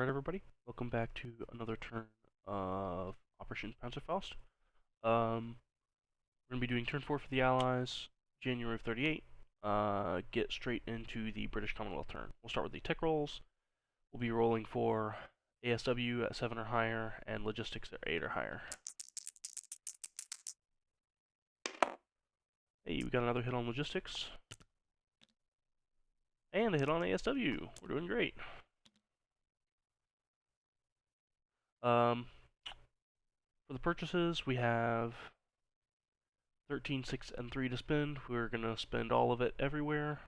Alright everybody, welcome back to another turn of Operation Panzerfaust. We're going to be doing turn 4 for the Allies, January of 38, get straight into the British Commonwealth turn. We'll start with the tech rolls. We'll be rolling for ASW at 7 or higher, and logistics at 8 or higher. Hey, we got another hit on logistics. And a hit on ASW. We're doing great. For the purchases, we have 13, 6, and 3 to spend. We're going to spend all of it everywhere.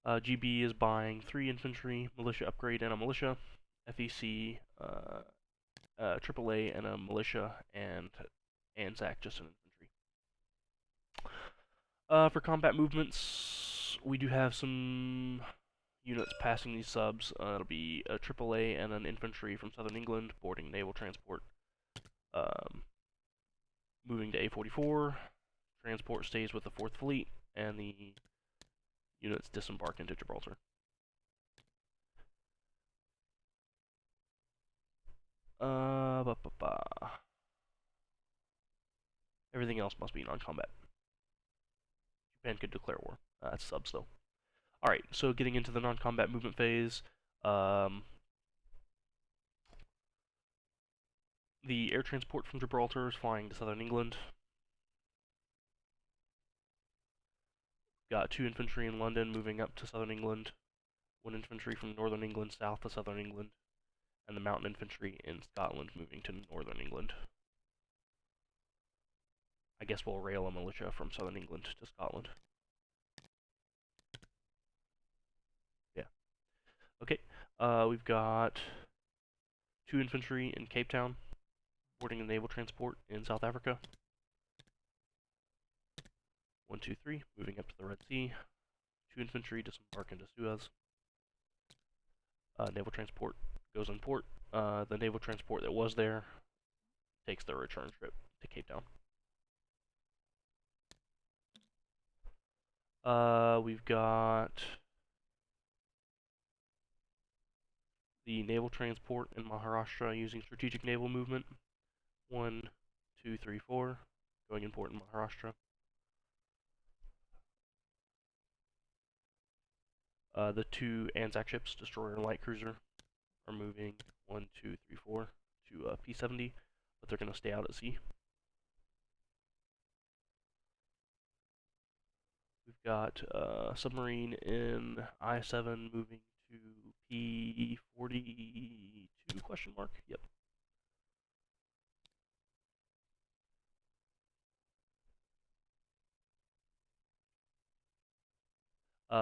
GB is buying 3 infantry, militia upgrade, and a militia. FEC, AAA, and a militia, and ANZAC, just an infantry. For combat movements, we do have some units passing these subs. It'll be a AAA and an infantry from southern England boarding naval transport. Moving to A44, transport stays with the 4th Fleet, and the units disembark into Gibraltar. Everything else must be non-combat. Japan could declare war. That's subs though. Alright, so getting into the non-combat movement phase. The air transport from Gibraltar is flying to southern England. Got 2 infantry in London moving up to southern England. 1 infantry from northern England south to southern England. And the mountain infantry in Scotland moving to northern England. I guess we'll rail a militia from southern England to Scotland. Yeah. Okay, we've got 2 infantry in Cape Town, boarding a naval transport in South Africa. 1, 2, 3, moving up to the Red Sea. 2 infantry disembark into Suez. Naval transport goes in port. The naval transport that was there takes the return trip to Cape Town. We've got the naval transport in Maharashtra using strategic naval movement. 1, 2, 3, 4, going in port in Maharashtra. The 2 ANZAC ships, destroyer and light cruiser, are moving 1, 2, 3, 4 to P70, but they're going to stay out at sea. We've got submarine in I-7 moving to P42 question mark. Yep.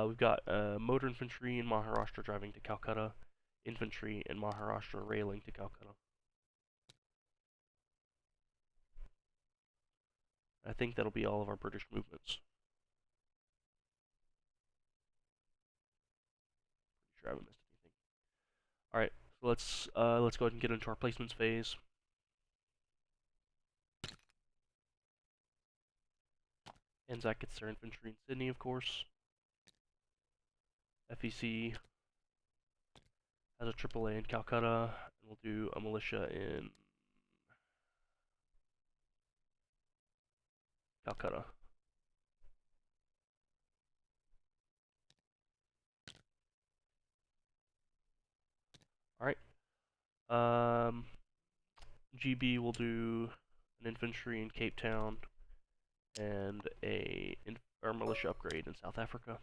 We've got motor infantry in Maharashtra driving to Calcutta, infantry in Maharashtra railing to Calcutta. I think that'll be all of our British movements. Pretty sure I haven't missed anything. Alright, so let's go ahead and get into our placements phase. ANZAC gets their infantry in Sydney, of course. FEC has a AAA in Calcutta, and we'll do a militia in Calcutta. Alright. GB will do an infantry in Cape Town and a militia upgrade in South Africa.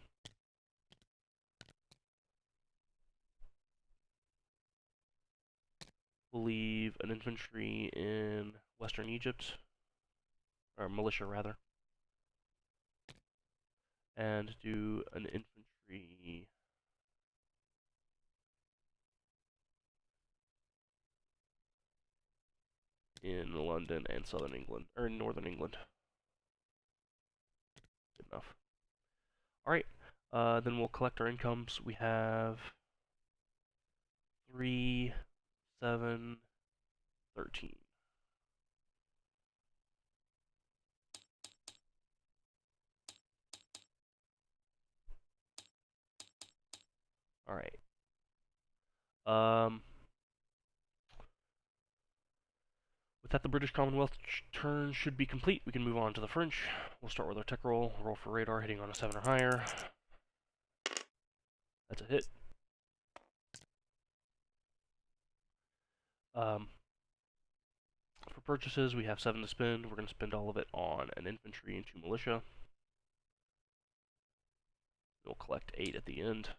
We'll leave an infantry in Western Egypt, or militia rather, and do an infantry in London and southern England, or in northern England. Good enough. Alright, then we'll collect our incomes. We have 3, 7, 13. Alright. Um, with that, the British Commonwealth turn should be complete. We can move on to the French. We'll start with our tech roll. Roll for radar, hitting on a 7 or higher. That's a hit. For purchases, we have 7 to spend. We're going to spend all of it on an infantry and 2 militia. We'll collect 8 at the end.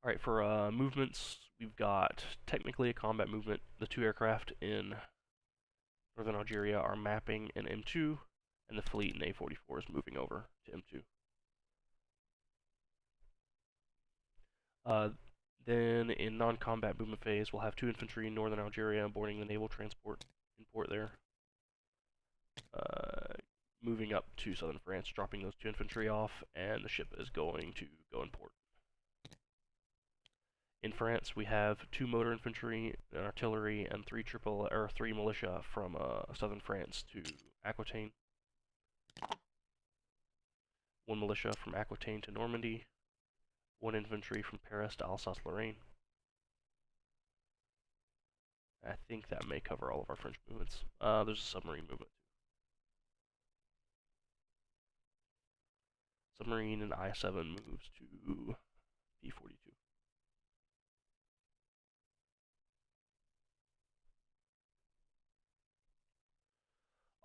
Alright, for movements, we've got technically a combat movement. The 2 aircraft in northern Algeria are mapping in M2, and the fleet in A44 is moving over to M2. Then in non-combat movement phase, we'll have 2 infantry in northern Algeria boarding the naval transport in port there. Moving up to southern France, dropping those 2 infantry off, and the ship is going to go in port. In France, we have 2 motor infantry, an artillery, and 3 militia from southern France to Aquitaine. 1 militia from Aquitaine to Normandy. 1 infantry from Paris to Alsace-Lorraine. I think that may cover all of our French movements. There's a submarine movement. Submarine and I-7 moves to B-42.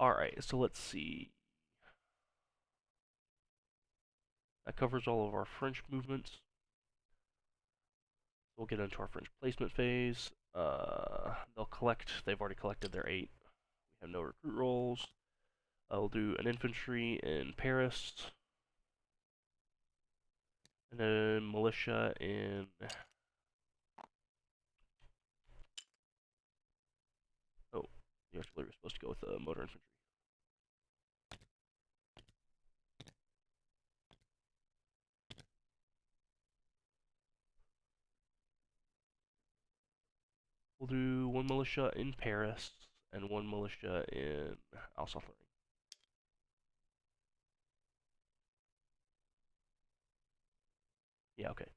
Alright, so let's see. That covers all of our French movements. We'll get into our French placement phase. They've already collected their 8. We have no recruit rolls. We'll do an infantry in Paris. And then militia in... Oh, the artillery was supposed to go with the motor infantry. We'll do 1 militia in Paris and 1 militia in Alsace-Lorraine. Yeah, okay.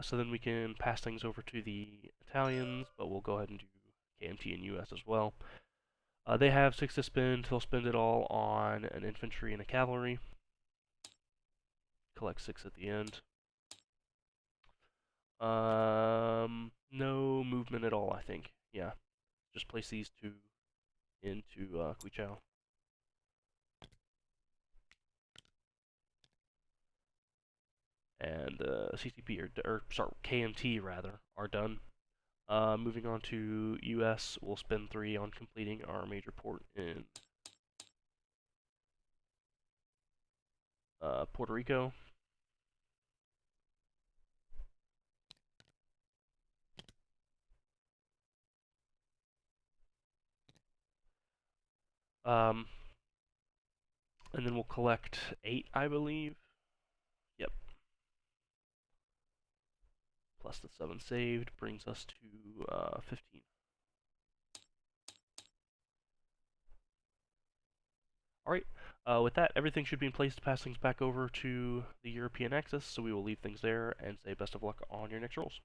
So then we can pass things over to the Italians, but we'll go ahead and do KMT and US as well. They have 6 to spend. They'll spend it all on an infantry and a cavalry. Collect 6 at the end. No movement at all, I think. Yeah, just place these 2 into Quichao. And KMT rather, are done. Moving on to US, we'll spend 3 on completing our major port in Puerto Rico. And then we'll collect 8, I believe. Yep. Plus the 7 saved brings us to 15. Alright, with that, everything should be in place to pass things back over to the European axis, so we will leave things there and say best of luck on your next rolls.